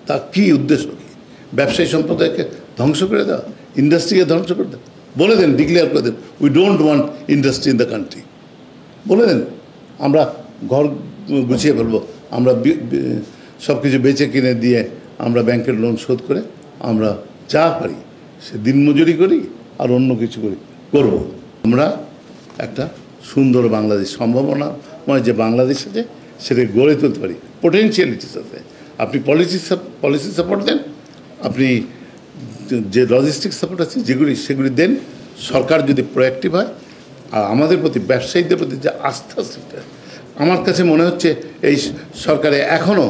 তা কী উদ্দেশ্য কী? ব্যবসায়ী সম্প্রদায়কে ধ্বংস করে দেওয়া, ইন্ডাস্ট্রিকে ধ্বংস করে দেওয়া? বলে দেন, ডিক্লেয়ার করে দেন, we don't want industry in the country. বলে দেন, আমরা ঘর গুছিয়ে ফেলবো, আমরা সব কিছু বেচে কিনে দিয়ে আমরা ব্যাংকের লোন শোধ করে আমরা যা পারি সে দিনমজুরি করি আর অন্য কিছু করব। আমরা একটা সুন্দর বাংলাদেশ, সম্ভাবনাময় যে বাংলাদেশ আছে সেটা গড়ে তুলতে পারি, পোটেনশিয়ালিটিস আছে। আপনি পলিসি সাপোর্ট দেন, আপনি যে লজিস্টিক সাপোর্ট আছে সেগুলি দেন। সরকার যদি প্রোঅ্যাক্টিভ হয় আর আমাদের প্রতি, ব্যবসায়ীদের প্রতি যে আস্থা, সেটা আমার কাছে মনে হচ্ছে এই সরকারে এখনও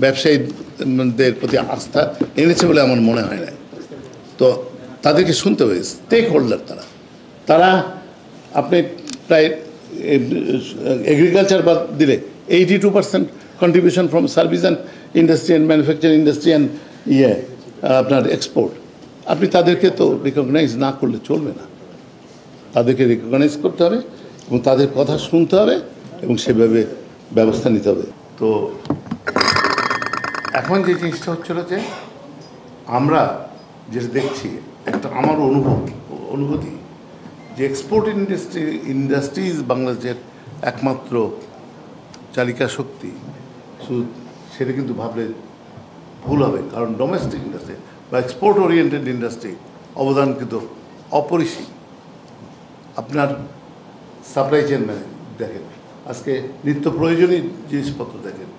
ব্যবসায়ীদের প্রতি আস্থা এনেছে বলে আমার মনে হয় না। তো তাদেরকে শুনতে হবে, স্টেক হোল্ডার তারা আপনি প্রায় এগ্রিকালচার বাদ দিলে 82% contribution from service and industry and manufacturing industry and আপনার এক্সপোর্ট। আপনি তাদেরকে তো রিকগনাইজ না করলে চলবে না, তাদেরকে রিকগনাইজ করতে হবে এবং তাদের কথা শুনতে হবে এবং সেভাবে ব্যবস্থা নিতে হবে। তো এখন যে জিনিসটা হচ্ছিল যে আমরা যেটা দেখছি, একটা আমার অনুভূতি যে এক্সপোর্ট ইন্ডাস্ট্রিজ বাংলাদেশের একমাত্র চালিকা শক্তি, শুধু সেটা কিন্তু ভাবলে ভুল হবে। কারণ ডোমেস্টিক ইন্ডাস্ট্রি বা এক্সপোর্ট ওরিয়েন্টেড ইন্ডাস্ট্রি অবদান কিন্তু অপরিসীম। আপনার সাপ্লাই চেন দেখেন, আজকে নিত্য প্রয়োজনীয় জিনিসপত্র দেখেন,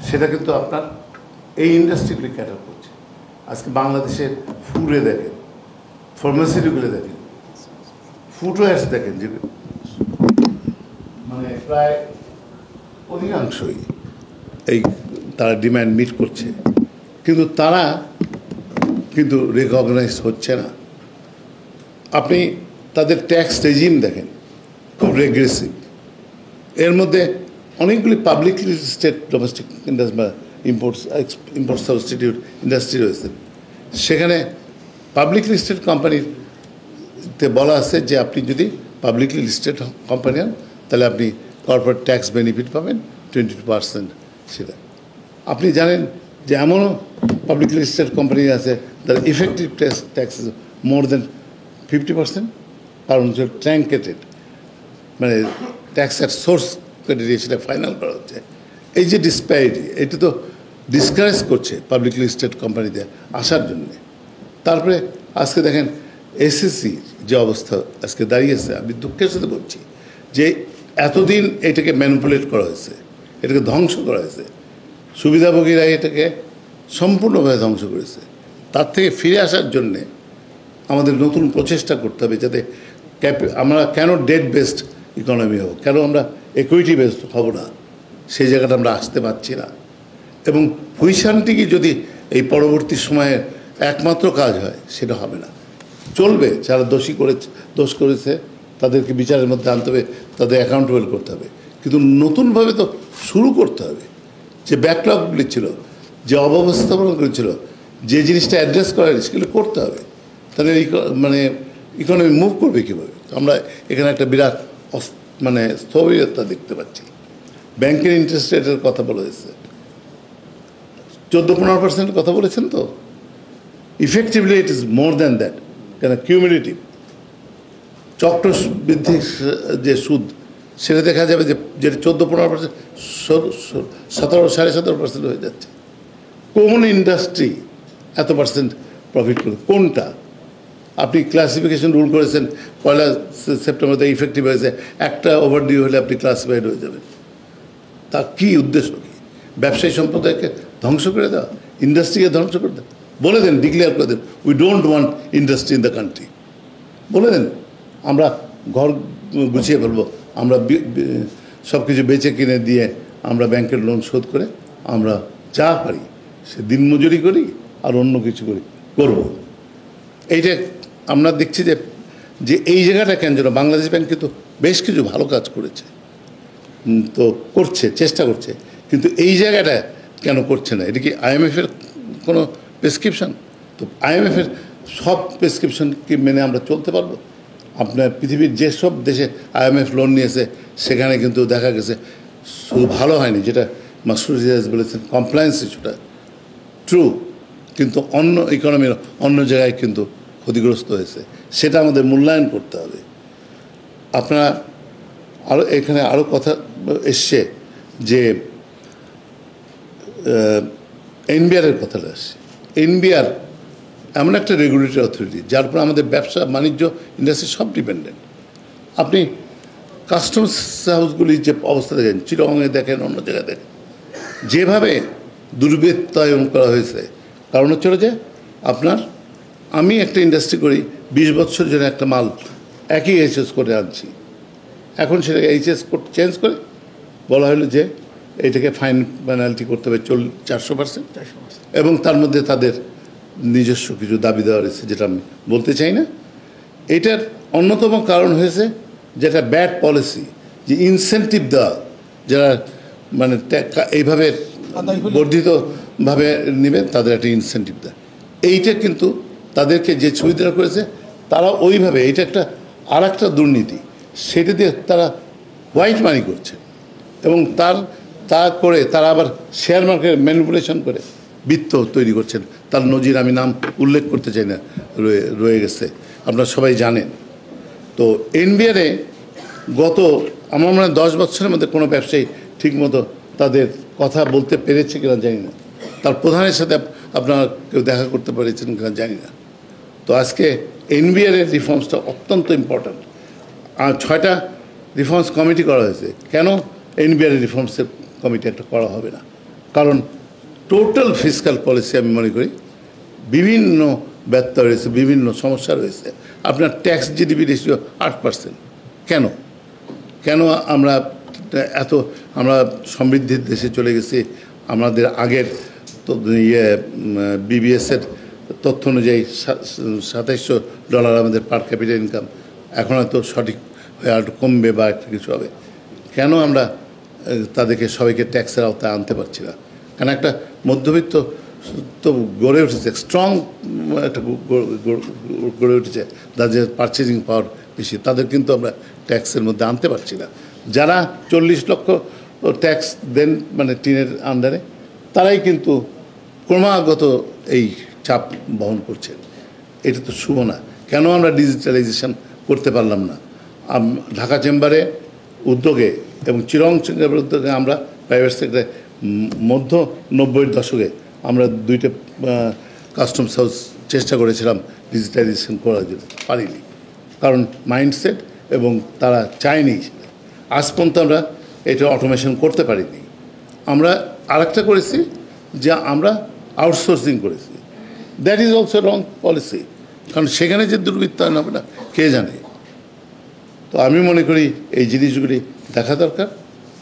সেটা কিন্তু আপনার এই ইন্ডাস্ট্রিগুলি ক্যাটার করছে। আজকে বাংলাদেশের ফুডে দেখেন, ফার্মাসিউটিক্যালে দেখেন, ফুটওয়্যার্স দেখেন, যে মানে প্রায় অধিকাংশই এই তারা ডিম্যান্ড মিট করছে, কিন্তু তারা কিন্তু রিকগনাইজ হচ্ছে না। আপনি তাদের ট্যাক্স রেজিম দেখেন, খুব রেগ্রেসিভ। এর মধ্যে অনেকগুলি পাবলিকলি লিস্টেড ডোমেস্টিক ইন্ডাস্ট্রি বা ইম্পোর্ট সাবস্টিটিউট ইন্ডাস্ট্রি রয়েছে। সেখানে পাবলিক লিস্টেড কোম্পানিতে বলা আছে যে আপনি যদি পাবলিকলি লিস্টেড কোম্পানি হন তাহলে আপনি কর্পোরেট ট্যাক্স বেনিফিট পাবেন 22%। সেটা আপনি জানেন যে এমনও পাবলিক লিস্টেড কোম্পানি আছে তার ইফেক্টিভ ট্যাক্স মোর দেন 50%, কারণ ট্র্যাঙ্কেটেড, মানে ট্যাক্সের সোর্স কেটে দিয়ে সেটা ফাইনাল করা হচ্ছে। এই যে ডিসপ্যারিটি, এটা তো ডিসকারেজ করছে পাবলিক লিস্টেড কোম্পানিতে আসার জন্যে। তারপরে আজকে দেখেন এসএসসি যে অবস্থা আজকে দাঁড়িয়েছে, আমি দুঃখের সাথে বলছি যে এতদিন এটাকে ম্যানিপুলেট করা হয়েছে, এটাকে ধ্বংস করা হয়েছে, সুবিধাভোগীরা এটাকে সম্পূর্ণভাবে ধ্বংস করেছে। তার থেকে ফিরে আসার জন্যে আমাদের নতুন প্রচেষ্টা করতে হবে, যাতে আমরা কেন ডেট বেসড ইকোনমি হব, কেন আমরা ইকুইটি বেসড হব না, সেই জায়গাটা আমরা আসতে পারছি না। এবং হুইশানটিকে যদি এই পরবর্তী সময়ে একমাত্র কাজ হয়, সেটা হবে না। চলবে, যারা দোষ করেছে তাদেরকে বিচারের মধ্যে আনতে হবে, তাদের অ্যাকাউন্টেবল করতে হবে, কিন্তু নতুনভাবে তো শুরু করতে হবে। যে ব্যাকলগগুলি ছিল, যে অব্যবস্থাপনাগুলি ছিল, যে জিনিসটা অ্যাড্রেস করা সেগুলো করতে হবে। তাহলে মানে ইকোনমি মুভ করবে কীভাবে? আমরা এখানে একটা বিরাট মানে স্থবিরতা দেখতে পাচ্ছি। ব্যাংকের ইন্টারেস্ট রেটের কথা বলা হয়েছে, 14-15% কথা বলেছেন তো, effectively it is more than that. কেন কিউমুলেটিভ চক্র বৃদ্ধি যে সুদ, সেটা দেখা যাবে যে যেটা 14-15%, 17-17.5% হয়ে যাচ্ছে। কোন ইন্ডাস্ট্রি এত পার্সেন্ট প্রফিট করে? কোনটা? আপনি ক্লাসিফিকেশন রুল করেছেন 1 সেপ্টেম্বর থেকে ইফেক্টিভ হয়েছে, একটা ওভারডিউ হলে আপনি ক্লাসিফাইড হয়ে যাবেন। তা কী উদ্দেশ্য কী? ব্যবসায়ী সম্প্রদায়কে ধ্বংস করে দেওয়া, ইন্ডাস্ট্রিকে ধ্বংস করে দেওয়া? বলে দেন, ডিক্লেয়ার করে দেন, we don't want industry in the country. বলে দেন, আমরা ঘর গুছিয়ে ফেলবো, আমরা সব কিছু বেচে কিনে দিয়ে আমরা ব্যাংকের লোন শোধ করে আমরা যা পারি সে দিনমজুরি করি আর অন্য কিছু করব। এইটা আমরা দেখছি যে এই জায়গাটা কেন যেন বাংলাদেশ ব্যাংক কিন্তু বেশ কিছু ভালো কাজ করেছে, তো করছে, চেষ্টা করছে, কিন্তু এই জায়গাটা কেন করছে না? এটা কি IMF-এর কোনো প্রেসক্রিপশন? তো IMF-এর সব প্রেসক্রিপশন কি মেনে আমরা চলতে পারবো? আপনার পৃথিবীর যেসব দেশে IMF লোন নিয়েছে সেখানে কিন্তু দেখা গেছে শুধু ভালো হয়নি, যেটা মাসুদ রিয়াজ বলেছেন, কমপ্লায়েন্স ইস্যুটা ট্রু, কিন্তু অন্য ইকোনমির অন্য জায়গায় কিন্তু ক্ষতিগ্রস্ত হয়েছে, সেটা আমাদের মূল্যায়ন করতে হবে। আপনারা আরও এখানে আরও কথা এসছে যে এনবিআরের কথাটা আসছে। এনবিআর এমন একটা রেগুলেটরি অথরিটি যার উপর আমাদের ব্যবসা বাণিজ্য ইন্ডাস্ট্রি সব ডিপেন্ডেন্ট। আপনি কাস্টমস হাউসগুলির যে অবস্থা দেখেন, চিরঙে দেখেন, অন্য জায়গায় দেখেন, যেভাবে দুর্বৃত্তায়ন করা হয়েছে, কারণ হচ্ছে যে আমি একটা ইন্ডাস্ট্রি করি 20 বছর জন্য একটা মাল একই এইচএস করে আনছি, এখন সেটাকে এইচএস কোড চেঞ্জ করে বলা হলো যে এটাকে ফাইন পেনাল্টি করতে হবে 400%, এবং তার মধ্যে তাদের নিজস্ব কিছু দাবি দেওয়া রয়েছে যেটা আমি বলতে চাই না। এটার অন্যতম কারণ হয়েছে যেটা ব্যাড পলিসি, যে ইনসেন্টিভ দেওয়া, যারা মানে এইভাবে বর্ধিতভাবে নেবে তাদের একটা ইনসেন্টিভ দেয়। এইটা কিন্তু তাদেরকে যে সুবিধা করেছে তারা ওইভাবে, এটা একটা আর একটা দুর্নীতি, সেটা দিয়ে তারা হোয়াইট মানি করছে, এবং তা করে তারা আবার শেয়ার মার্কেট ম্যানিপুলেশন করে বিত্ত তৈরি করছেন। তার নজির আমি নাম উল্লেখ করতে চাই না, রয়ে গেছে, আপনারা সবাই জানেন। তো এনবিআরে গত আমার মনে হয় 10 বছরের মধ্যে কোনো ব্যবসায়ী ঠিকমতো তাদের কথা বলতে পেরেছে কিনা জানি না, তার প্রধানের সাথে আপনারা কেউ দেখা করতে পেরেছেন কিনা জানি না। তো আজকে এনবিআরের রিফর্মসটা অত্যন্ত ইম্পর্ট্যান্ট। আর 6টা রিফর্মস কমিটি করা হয়েছে। কেন এনবিআরের রিফর্মসের কমিটি একটা করা হবে না? কারণ টোটাল ফিসক্যাল পলিসি আমি মনে করি বিভিন্ন ব্যত্যয় রয়েছে, বিভিন্ন সমস্যা রয়েছে। আপনার ট্যাক্স জিডিপি রেশিও 8%। কেন আমরা সমৃদ্ধির দেশে চলে গেছি? আমাদের আগের বিবিএসের তথ্য অনুযায়ী $2700 আমাদের পার ক্যাপিটাল ইনকাম, এখন হয়তো সঠিক হয়ে আর কমবে বা একটা কিছু হবে। কেন আমরা তাদেরকে সবাইকে ট্যাক্সের আওতায় আনতে পারছি না? কারণ একটা মধ্যবিত্ত তো গড়ে উঠেছে, স্ট্রং একটা গড়ে উঠেছে, যাদের পারচেজিং পাওয়ার বেশি, তাদের কিন্তু আমরা ট্যাক্সের মধ্যে আনতে পারছি না। যারা 40 লক্ষ ট্যাক্স দেন মানে টিনের আন্ডারে, তারাই কিন্তু ক্রমাগত এই চাপ বহন করছে। এটা তো শুভ না। কেন আমরা ডিজিটালাইজেশন করতে পারলাম না? ঢাকা চেম্বারে উদ্যোগে এবং চিরং চেম্বারের উদ্যোগে আমরা প্রাইভেট সেক্টরে মধ্য 90-এর দশকে আমরা 2টা কাস্টমস হাউস চেষ্টা করেছিলাম ডিজিটালাইজেশন করার জন্য, পারিনি, কারণ মাইন্ডসেট এবং তারা চায়নি। আজ পর্যন্ত আমরা এটা অটোমেশন করতে পারিনি। আমরা আরেকটা করেছি যে আমরা আউটসোর্সিং করেছি। That is also wrong policy, কারণ সেখানে যে দুর্বৃত্তায়ন হবে না কে জানে। তো আমি মনে করি এই জিনিসগুলি দেখা দরকার।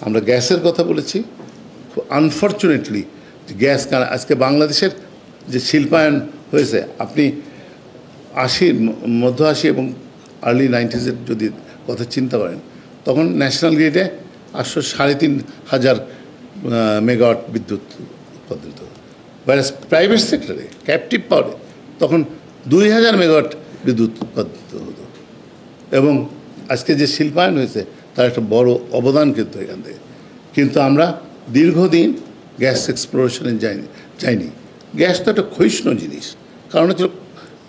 আমরা গ্যাসের কথা বলেছি, আনফর্চুনেটলি গ্যাস, কারণ আজকে বাংলাদেশের যে শিল্পায়ন হয়েছে, আপনি মধ্য 80 এবং আর্লি 90s যদি কথা চিন্তা করেন, তখন ন্যাশনাল গ্রিডে 3,500 মেগাওয়াট বিদ্যুৎ উৎপাদিত, whereas প্রাইভেট সেক্টরে ক্যাপটিভ পাওয়ারে তখন 2,000 মেগাওয়াট বিদ্যুৎ উৎপাদিত হতো। এবং আজকে যে শিল্পায়ন হয়েছে তার একটা বড় অবদান কিন্তু এখান থেকে। কিন্তু আমরা দীর্ঘদিন গ্যাস এক্সপ্লোরেশনে যাইনি। গ্যাস তো একটা ক্ষয়িষ্ণু জিনিস, কারণ হচ্ছে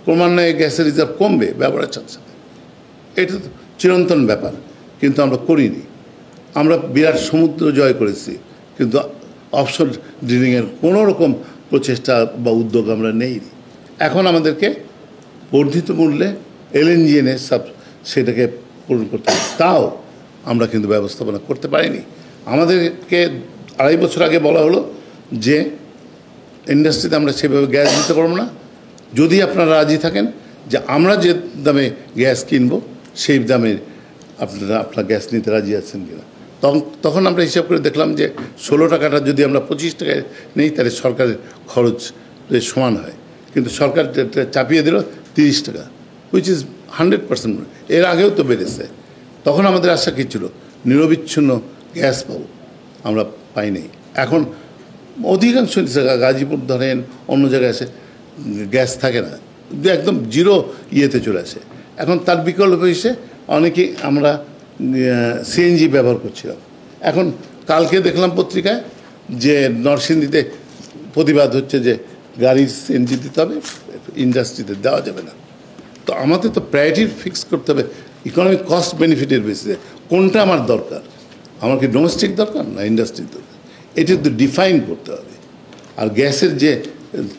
ক্রমান্বয়ে গ্যাসের রিজার্ভ কমবে ব্যবহারের সাথে সাথে, এটা তো চিরন্তন ব্যাপার, কিন্তু আমরা করিনি। আমরা বিরাট সমুদ্র জয় করেছি, কিন্তু অফশোর ড্রিলিংয়ের কোনো রকম প্রচেষ্টা বা উদ্যোগ আমরা নেইনি। এখন আমাদেরকে বর্ধিত মূল্যে এলএনজি এনে সেটাকে পূরণ করতে হবে, তাও আমরা কিন্তু ব্যবস্থাপনা করতে পারিনি। আমাদেরকে 2.5 বছর আগে বলা হলো যে ইন্ডাস্ট্রিতে আমরা সেভাবে গ্যাস দিতে পারবো না, যদি আপনারা রাজি থাকেন যে আমরা যে দামে গ্যাস কিনবো সেই দামে আপনার গ্যাস নিতে রাজি আছেন কিনা। তখন আমরা হিসাব করে দেখলাম যে 16 টাকাটা যদি আমরা 25 টাকায় নেই, তাহলে সরকারের খরচ সমান হয়। কিন্তু সরকার চাপিয়ে দিল 30 টাকা, হুইচ ইজ 100%। এর আগেও তো বেড়েছে। তখন আমাদের আশা কী ছিল? নিরবিচ্ছিন্ন গ্যাস পাবো, আমরা পাইনি। এখন অধিকাংশ গাজীপুর ধরেন, অন্য জায়গায় আসে গ্যাস থাকে না, একদম জিরো ইয়েতে চলে আসে। এখন তার বিকল্প হিসেবে অনেকেই আমরা সিএনজি ব্যবহার করছিলাম। এখন কালকে দেখলাম পত্রিকায় যে নরসিংদীতে প্রতিবাদ হচ্ছে যে গাড়ির সিএনজি দিতে হবে, ইন্ডাস্ট্রিতে দেওয়া যাবে না। তো আমাদের তো প্রায়োরিটি ফিক্স করতে হবে ইকোনমিক কস্ট বেনিফিটের বেসিসে, কোনটা আমার দরকার, আমার কি ডোমেস্টিক দরকার না ইন্ডাস্ট্রির দরকার, এটা তো ডিফাইন করতে হবে। আর গ্যাসের যে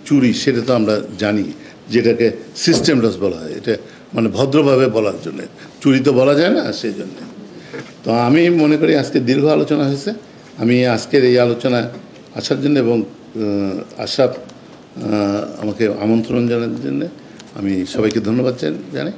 চুরি সেটা তো আমরা জানি, যেটাকে সিস্টেম লস বলা হয়, এটা মানে ভদ্রভাবে বলার জন্যে, চুরি তো বলা যায় না, সেই জন্যে। তো আমি মনে করি আজকে দীর্ঘ আলোচনা হয়েছে, আমি আজকের এই আলোচনা আসার জন্য এবং আশরাফ আমাকে আমন্ত্রণ জানার জন্য আমি সবাইকে ধন্যবাদ জানাই।